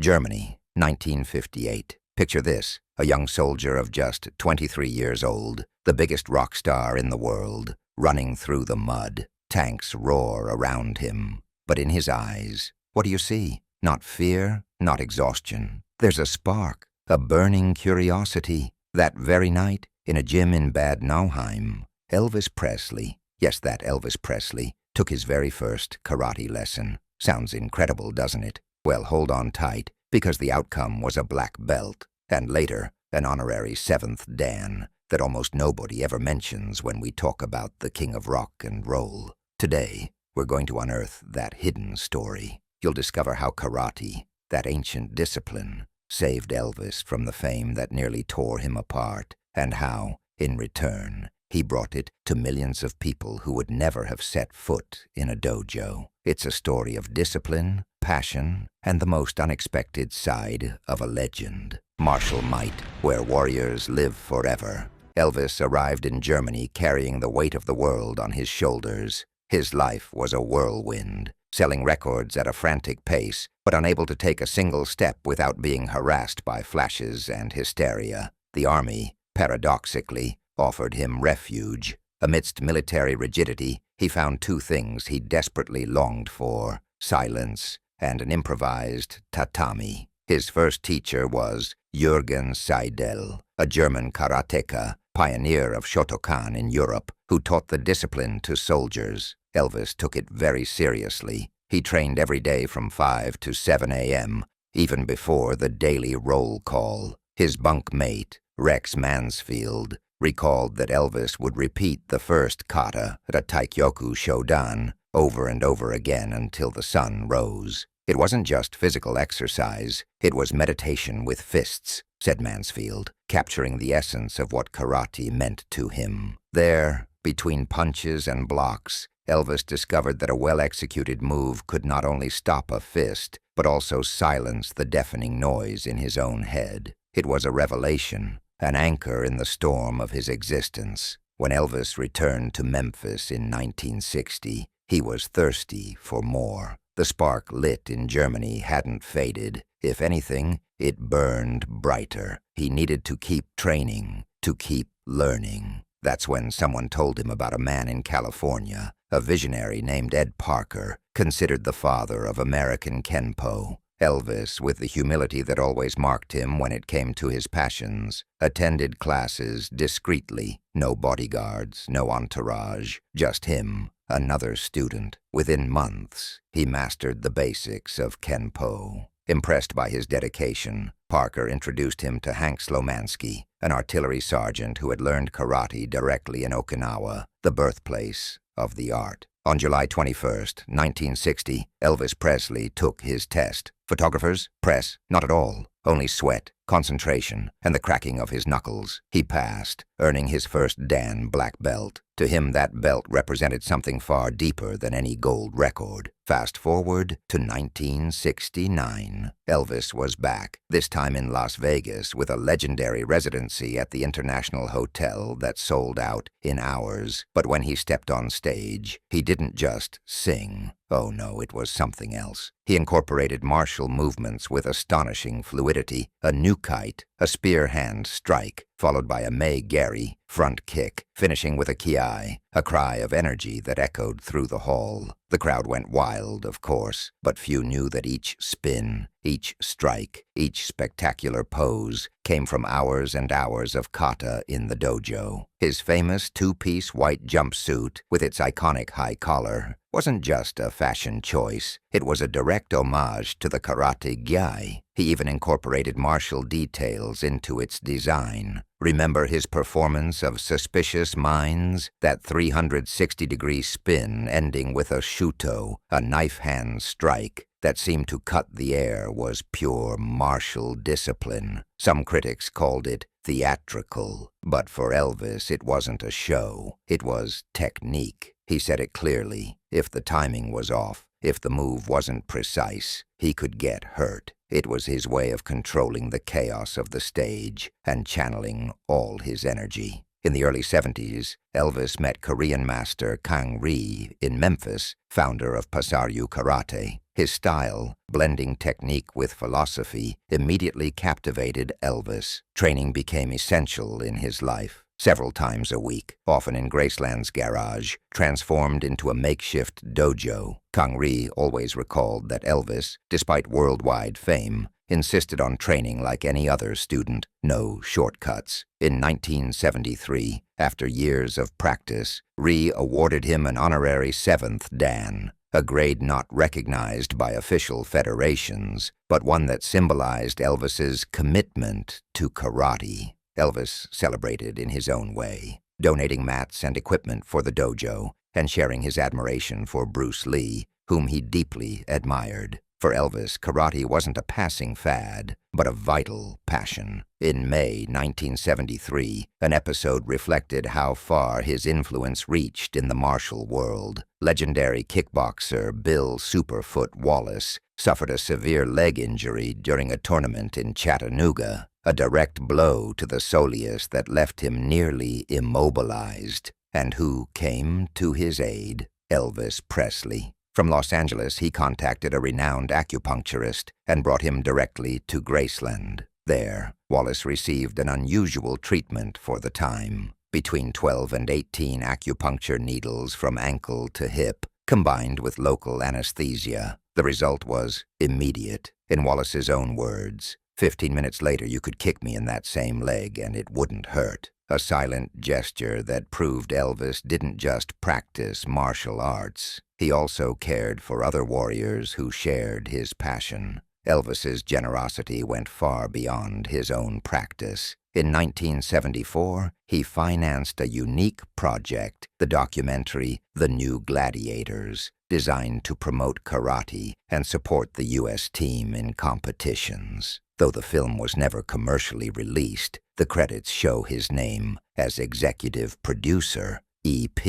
Germany, 1958. Picture this, a young soldier of just 23 years old, the biggest rock star in the world, running through the mud. Tanks roar around him. But in his eyes, what do you see? Not fear, not exhaustion. There's a spark, a burning curiosity. That very night, in a gym in Bad Nauheim, Elvis Presley, yes, that Elvis Presley, took his very first karate lesson. Sounds incredible, doesn't it? Well, hold on tight, because the outcome was a black belt, and later, an honorary 7th Dan that almost nobody ever mentions when we talk about the king of rock and roll. Today, we're going to unearth that hidden story. You'll discover how karate, that ancient discipline, saved Elvis from the fame that nearly tore him apart, and how, in return, he brought it to millions of people who would never have set foot in a dojo. It's a story of discipline, passion, and the most unexpected side of a legend. Martial might, where warriors live forever. Elvis arrived in Germany carrying the weight of the world on his shoulders. His life was a whirlwind, selling records at a frantic pace, but unable to take a single step without being harassed by flashes and hysteria. The army, paradoxically, offered him refuge. Amidst military rigidity, he found two things he desperately longed for: silence and an improvised tatami. His first teacher was Jürgen Seidel, a German karateka, pioneer of Shotokan in Europe, who taught the discipline to soldiers. Elvis took it very seriously. He trained every day from 5 to 7 a.m., even before the daily roll call. His bunk mate, Rex Mansfield, recalled that Elvis would repeat the first kata, a Taikyoku Shodan, over and over again until the sun rose. It wasn't just physical exercise, it was meditation with fists, said Mansfield, capturing the essence of what karate meant to him. There, between punches and blocks, Elvis discovered that a well-executed move could not only stop a fist, but also silence the deafening noise in his own head. It was a revelation, an anchor in the storm of his existence. When Elvis returned to Memphis in 1960, he was thirsty for more. The spark lit in Germany hadn't faded. If anything, it burned brighter. He needed to keep training, to keep learning. That's when someone told him about a man in California, a visionary named Ed Parker, considered the father of American Kenpo. Elvis, with the humility that always marked him when it came to his passions, attended classes discreetly. No bodyguards, no entourage, just him, another student. Within months, he mastered the basics of Kenpo. Impressed by his dedication, Parker introduced him to Hank Slomansky, an artillery sergeant who had learned karate directly in Okinawa, the birthplace of the art. On July 21st, 1960, Elvis Presley took his test. Photographers? Press? Not at all. Only sweat, concentration, and the cracking of his knuckles. He passed, earning his first Dan black belt. To him, that belt represented something far deeper than any gold record. Fast forward to 1969. Elvis was back, this time in Las Vegas, with a legendary residency at the International Hotel that sold out in hours. But when he stepped on stage, he didn't just sing. Oh no, it was something else. He incorporated martial movements with astonishing fluidity, a nukite, a spear hand strike, followed by a Mai-Geri front kick, finishing with a kiai, a cry of energy that echoed through the hall. The crowd went wild, of course, but few knew that each spin, each strike, each spectacular pose came from hours and hours of kata in the dojo. His famous two-piece white jumpsuit, with its iconic high collar, wasn't just a fashion choice. It was a direct homage to the karate gyai. He even incorporated martial details into its design. Remember his performance of Suspicious Minds? That 360-degree spin ending with a shuto, a knife-hand strike, that seemed to cut the air was pure martial discipline. Some critics called it theatrical, but for Elvis it wasn't a show. It was technique. He said it clearly. If the timing was off, if the move wasn't precise, he could get hurt. It was his way of controlling the chaos of the stage and channeling all his energy. In the early 70s, Elvis met Korean master Kang Ri in Memphis, founder of Pasaryu Karate. His style, blending technique with philosophy, immediately captivated Elvis. Training became essential in his life. Several times a week, often in Graceland's garage, transformed into a makeshift dojo. Kang Ri always recalled that Elvis, despite worldwide fame, insisted on training like any other student, no shortcuts. In 1973, after years of practice, Ri awarded him an honorary 7th Dan, a grade not recognized by official federations, but one that symbolized Elvis's commitment to karate. Elvis celebrated in his own way, donating mats and equipment for the dojo and sharing his admiration for Bruce Lee, whom he deeply admired. For Elvis, karate wasn't a passing fad, but a vital passion. In May 1973, an episode reflected how far his influence reached in the martial world. Legendary kickboxer Bill Superfoot Wallace suffered a severe leg injury during a tournament in Chattanooga, a direct blow to the soleus that left him nearly immobilized. And who came to his aid? Elvis Presley. From Los Angeles, he contacted a renowned acupuncturist and brought him directly to Graceland. There, Wallace received an unusual treatment for the time. Between 12 and 18 acupuncture needles from ankle to hip, combined with local anesthesia. The result was immediate. In Wallace's own words, 15 minutes later you could kick me in that same leg and it wouldn't hurt. A silent gesture that proved Elvis didn't just practice martial arts. He also cared for other warriors who shared his passion. Elvis's generosity went far beyond his own practice. In 1974, he financed a unique project, the documentary The New Gladiators, designed to promote karate and support the U.S. team in competitions. Though the film was never commercially released, the credits show his name as executive producer, EP.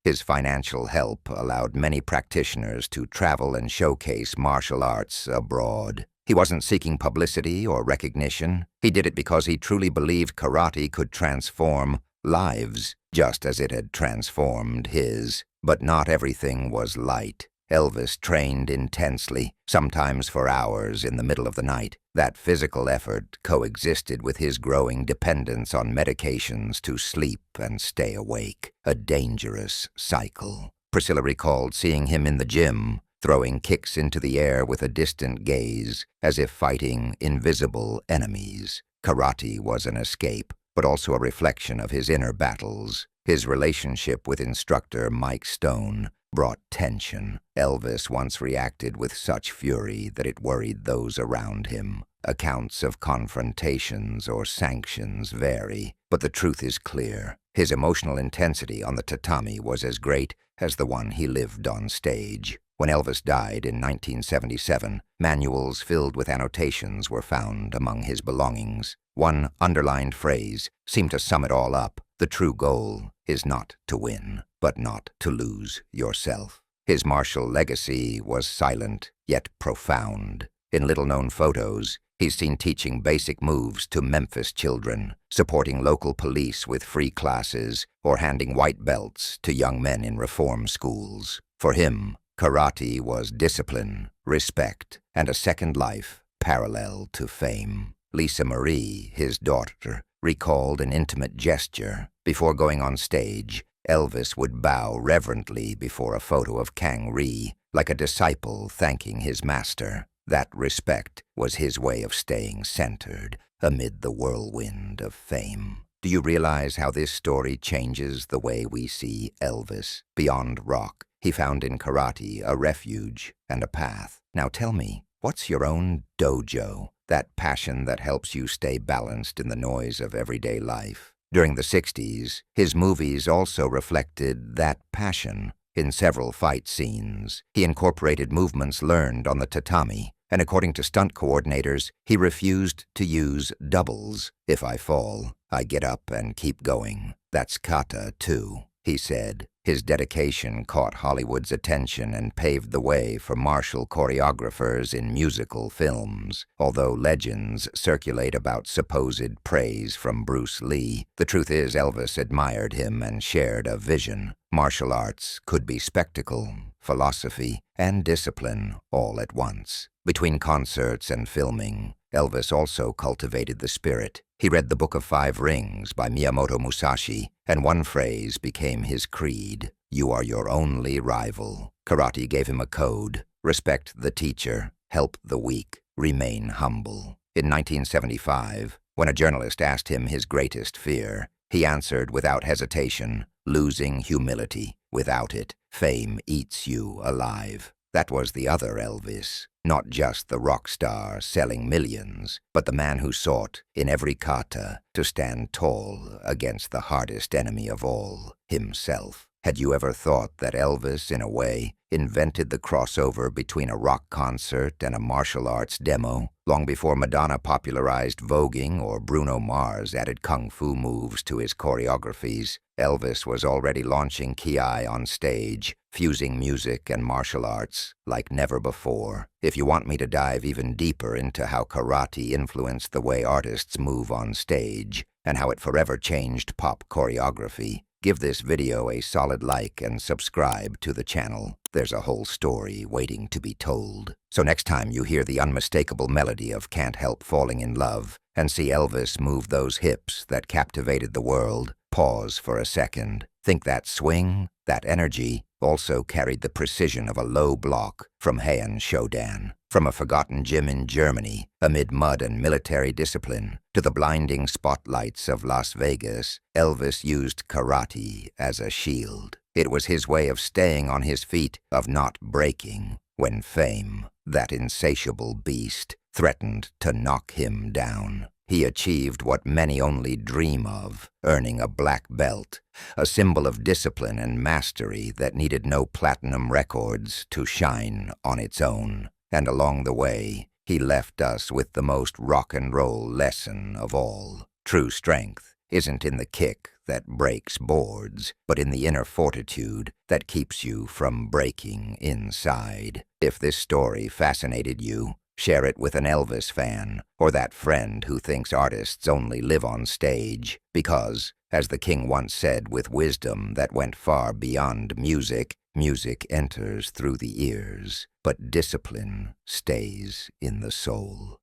His financial help allowed many practitioners to travel and showcase martial arts abroad. He wasn't seeking publicity or recognition. He did it because he truly believed karate could transform lives, just as it had transformed his. But not everything was light. Elvis trained intensely, sometimes for hours in the middle of the night. That physical effort coexisted with his growing dependence on medications to sleep and stay awake, a dangerous cycle. Priscilla recalled seeing him in the gym, throwing kicks into the air with a distant gaze, as if fighting invisible enemies. Karate was an escape, but also a reflection of his inner battles. His relationship with instructor Mike Stone brought tension. Elvis once reacted with such fury that it worried those around him. Accounts of confrontations or sanctions vary, but the truth is clear. His emotional intensity on the tatami was as great as the one he lived on stage. When Elvis died in 1977, manuals filled with annotations were found among his belongings. One underlined phrase seemed to sum it all up. The true goal is not to win, but not to lose yourself. His martial legacy was silent, yet profound. In little-known photos, he's seen teaching basic moves to Memphis children, supporting local police with free classes, or handing white belts to young men in reform schools. For him, karate was discipline, respect, and a second life parallel to fame. Lisa Marie, his daughter, recalled an intimate gesture. Before going on stage, Elvis would bow reverently before a photo of Kang Ri, like a disciple thanking his master. That respect was his way of staying centered amid the whirlwind of fame. Do you realize how this story changes the way we see Elvis? Beyond rock, he found in karate a refuge and a path. Now tell me, what's your own dojo? That passion that helps you stay balanced in the noise of everyday life. During the 60s, his movies also reflected that passion. In several fight scenes, he incorporated movements learned on the tatami, and according to stunt coordinators, he refused to use doubles. If I fall, I get up and keep going. That's kata, too, he said. His dedication caught Hollywood's attention and paved the way for martial choreographers in musical films. Although legends circulate about supposed praise from Bruce Lee, the truth is Elvis admired him and shared a vision. Martial arts could be spectacle, philosophy, and discipline all at once. Between concerts and filming, Elvis also cultivated the spirit. He read The Book of Five Rings by Miyamoto Musashi, and one phrase became his creed: "You are your only rival." Karate gave him a code: respect the teacher, help the weak, remain humble. In 1975, when a journalist asked him his greatest fear, he answered without hesitation, losing humility. Without it, fame eats you alive. That was the other Elvis, not just the rock star selling millions, but the man who sought, in every kata, to stand tall against the hardest enemy of all, himself. Had you ever thought that Elvis, in a way, invented the crossover between a rock concert and a martial arts demo? Long before Madonna popularized voguing or Bruno Mars added kung fu moves to his choreographies, Elvis was already launching ki on stage, fusing music and martial arts like never before. If you want me to dive even deeper into how karate influenced the way artists move on stage and how it forever changed pop choreography, give this video a solid like and subscribe to the channel. There's a whole story waiting to be told. So next time you hear the unmistakable melody of Can't Help Falling in Love and see Elvis move those hips that captivated the world, pause for a second. Think that swing, that energy, also carried the precision of a low block from Heian Shodan. From a forgotten gym in Germany, amid mud and military discipline, to the blinding spotlights of Las Vegas, Elvis used karate as a shield. It was his way of staying on his feet, of not breaking, when fame, that insatiable beast, threatened to knock him down. He achieved what many only dream of, earning a black belt, a symbol of discipline and mastery that needed no platinum records to shine on its own. And along the way, he left us with the most rock and roll lesson of all. True strength isn't in the kick that breaks boards, but in the inner fortitude that keeps you from breaking inside. If this story fascinated you, share it with an Elvis fan or that friend who thinks artists only live on stage. Because, as the king once said with wisdom that went far beyond music, music enters through the ears, but discipline stays in the soul.